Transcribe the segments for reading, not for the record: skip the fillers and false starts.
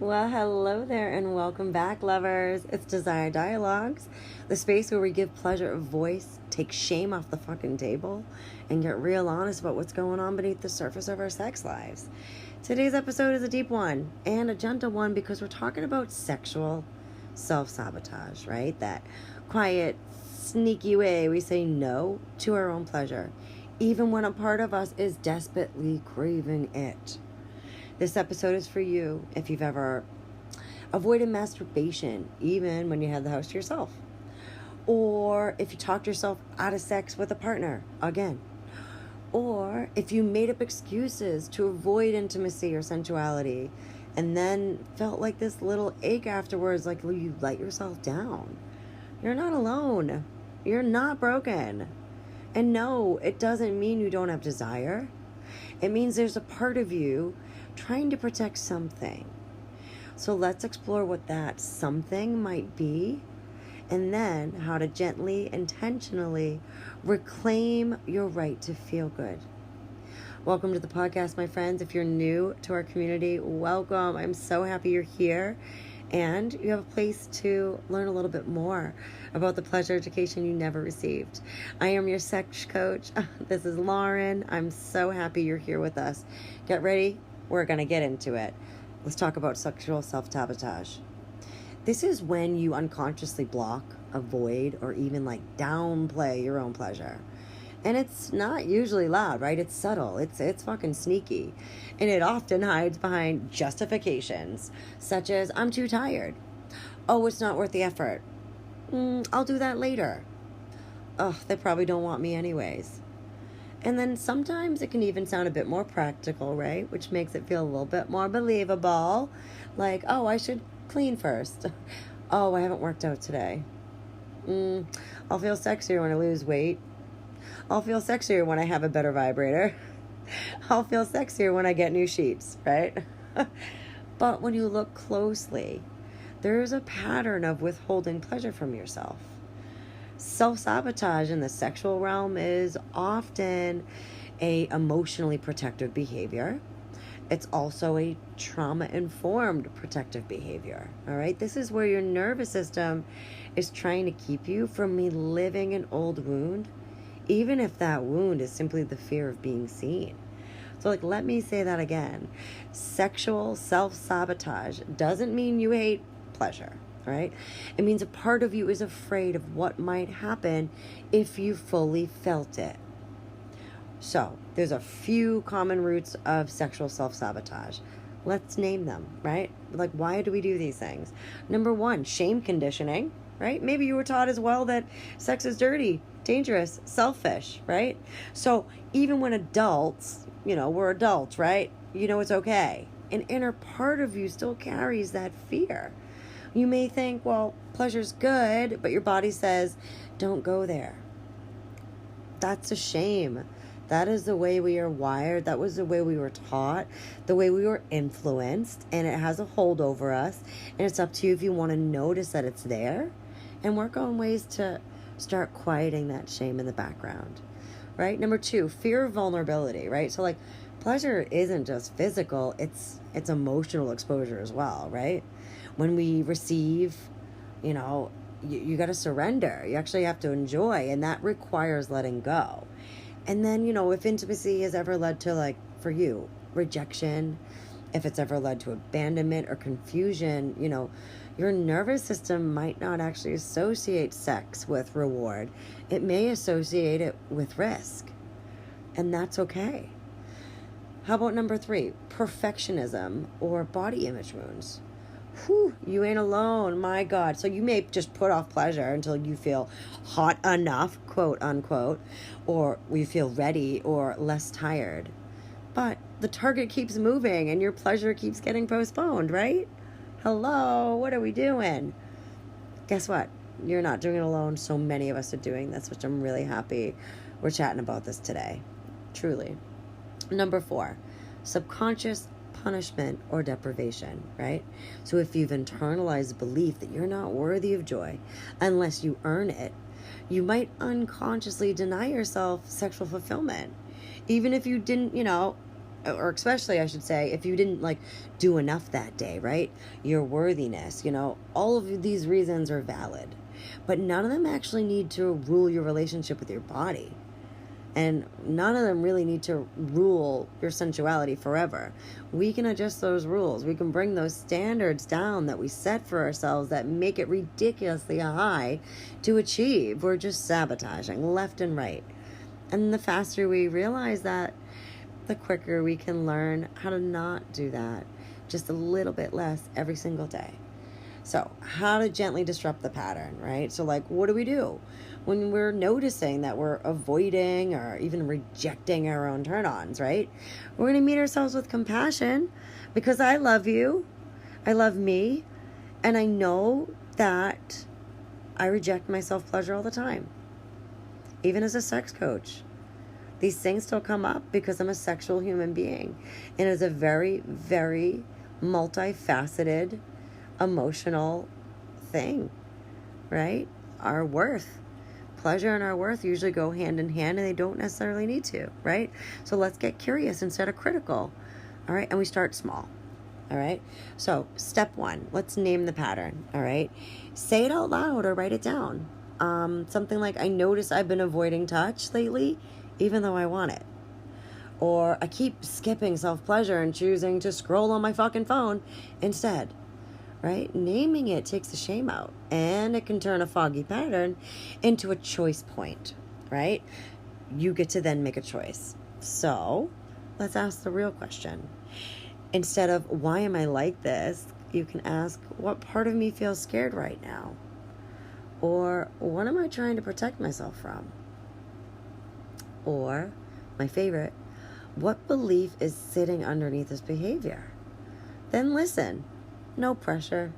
Well, hello there and welcome back, lovers. It's Desire Dialogues, the space where we give pleasure a voice, take shame off the fucking table, and get real honest about what's going on beneath the surface of our sex lives. Today's episode is a deep one and a gentle one because we're talking about sexual self-sabotage, right? That quiet, sneaky way we say no to our own pleasure, even when a part of us is desperately craving it. This episode is for you if you've ever avoided masturbation, even when you had the house to yourself. Or if you talked yourself out of sex with a partner, again. Or if you made up excuses to avoid intimacy or sensuality and then felt like this little ache afterwards, like you let yourself down. You're not alone. You're not broken. And no, it doesn't mean you don't have desire. It means there's a part of you trying to protect something. So let's explore what that something might be, and then how to gently, intentionally reclaim your right to feel good. Welcome to the podcast, my friends. If you're new to our community, welcome. I'm so happy you're here, and you have a place to learn a little bit more about the pleasure education you never received. I am your sex coach. This is Lauren. I'm so happy you're here with us. Get ready. We're going to get into it. Let's talk about sexual self-sabotage. This is when you unconsciously block, avoid, or even downplay your own pleasure. And it's not usually loud, right? It's subtle. It's fucking sneaky. And it often hides behind justifications, such as, I'm too tired. Oh, it's not worth the effort. I'll do that later. Oh, they probably don't want me anyways. And then sometimes it can even sound a bit more practical, right? Which makes it feel a little bit more believable. Like, oh, I should clean first. Oh, I haven't worked out today. I'll feel sexier when I lose weight. I'll feel sexier when I have a better vibrator. I'll feel sexier when I get new sheets, right? But when you look closely, there's a pattern of withholding pleasure from yourself. Self-sabotage in the sexual realm is often a emotionally protective behavior. It's also a trauma-informed protective behavior, all right? This is where your nervous system is trying to keep you from reliving an old wound, even if that wound is simply the fear of being seen. So let me say that again. Sexual self-sabotage doesn't mean you hate pleasure. Right? It means a part of you is afraid of what might happen if you fully felt it. So there's a few common roots of sexual self-sabotage. Let's name them, right? Why do we do these things? Number one, shame conditioning, right? Maybe you were taught as well that sex is dirty, dangerous, selfish, right? So even when adults, we're adults, right? It's okay. An inner part of you still carries that fear. You may think, well, pleasure's good, but your body says, don't go there. That's a shame. That is the way we are wired. That was the way we were taught, the way we were influenced, and it has a hold over us. And it's up to you if you want to notice that it's there and work on ways to start quieting that shame in the background, right? Number two, fear of vulnerability, right? So pleasure isn't just physical, it's emotional exposure as well, right? When we receive, you got to surrender. You actually have to enjoy, and that requires letting go. And then, if intimacy has ever led to, for you, rejection, if it's ever led to abandonment or confusion, your nervous system might not actually associate sex with reward. It may associate it with risk, and that's okay. How about number three, perfectionism or body image wounds? Whew, you ain't alone, my God. So you may just put off pleasure until you feel hot enough, quote unquote, or you feel ready or less tired. But the target keeps moving and your pleasure keeps getting postponed, right? Hello, what are we doing? Guess what? You're not doing it alone. So many of us are doing this, which I'm really happy we're chatting about this today. Truly. Number four, subconscious punishment or deprivation, right? So if you've internalized belief that you're not worthy of joy unless you earn it, you might unconsciously deny yourself sexual fulfillment. Even if you didn't, or especially I should say, if you didn't like do enough that day, right? Your worthiness, all of these reasons are valid, but none of them actually need to rule your relationship with your body. And none of them really need to rule your sensuality forever. We can adjust those rules. We can bring those standards down that we set for ourselves that make it ridiculously high to achieve. We're just sabotaging left and right. And the faster we realize that, the quicker we can learn how to not do that. Just a little bit less every single day. So, how to gently disrupt the pattern, right? So, like, what do we do when we're noticing that we're avoiding or even rejecting our own turn-ons, right? We're going to meet ourselves with compassion, because I love you, I love me, and I know that I reject my self-pleasure all the time. Even as a sex coach, these things still come up because I'm a sexual human being, and it's a very, very multifaceted emotional thing, right? Our worth, pleasure and our worth usually go hand in hand, and they don't necessarily need to, right? So let's get curious instead of critical, all right? And we start small, all right? So step 1, let's name the pattern, all right? Say it out loud or write it down. Something like, I notice I've been avoiding touch lately, even though I want it. Or I keep skipping self-pleasure and choosing to scroll on my fucking phone instead. Right? Naming it takes the shame out, and it can turn a foggy pattern into a choice point, right? You get to then make a choice. So let's ask the real question. Instead of, why am I like this? You can ask, what part of me feels scared right now? Or what am I trying to protect myself from? Or, my favorite, what belief is sitting underneath this behavior? Then listen. No pressure.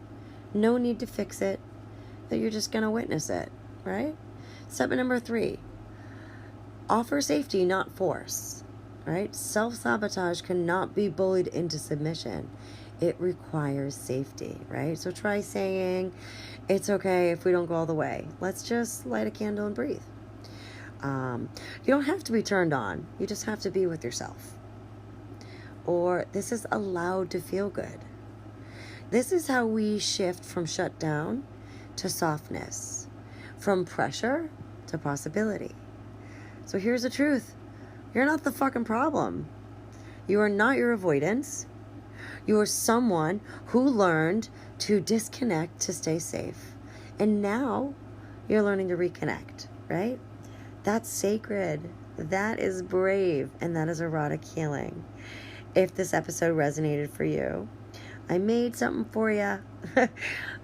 No need to fix it. That you're just going to witness it, right? Step number 3. Offer safety, not force, right? Self-sabotage cannot be bullied into submission. It requires safety, right? So try saying, it's okay if we don't go all the way. Let's just light a candle and breathe. You don't have to be turned on. You just have to be with yourself. Or, this is allowed to feel good. This is how we shift from shutdown to softness, from pressure to possibility. So here's the truth. You're not the fucking problem. You are not your avoidance. You are someone who learned to disconnect to stay safe. And now you're learning to reconnect, right? That's sacred. That is brave. And that is erotic healing. If this episode resonated for you, I made something for you.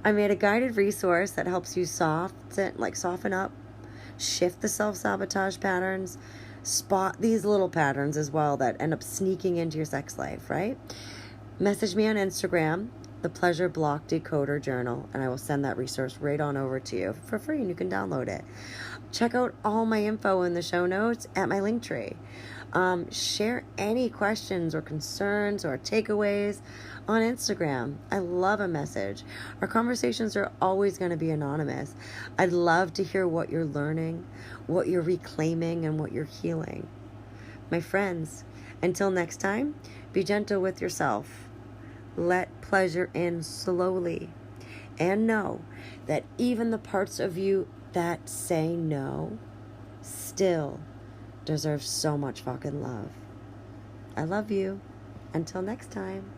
I made a guided resource that helps you soften up, shift the self-sabotage patterns, spot these little patterns as well that end up sneaking into your sex life, right? Message me on Instagram, the Pleasure Block Decoder Journal, and I will send that resource right on over to you for free, and you can download it. Check out all my info in the show notes at my link tree. Share any questions or concerns or takeaways on Instagram. I love a message. Our conversations are always going to be anonymous. I'd love to hear what you're learning, what you're reclaiming, and what you're healing. My friends, until next time, be gentle with yourself. Let pleasure in slowly. And know that even the parts of you that say no still deserve so much fucking love. I love you. Until next time.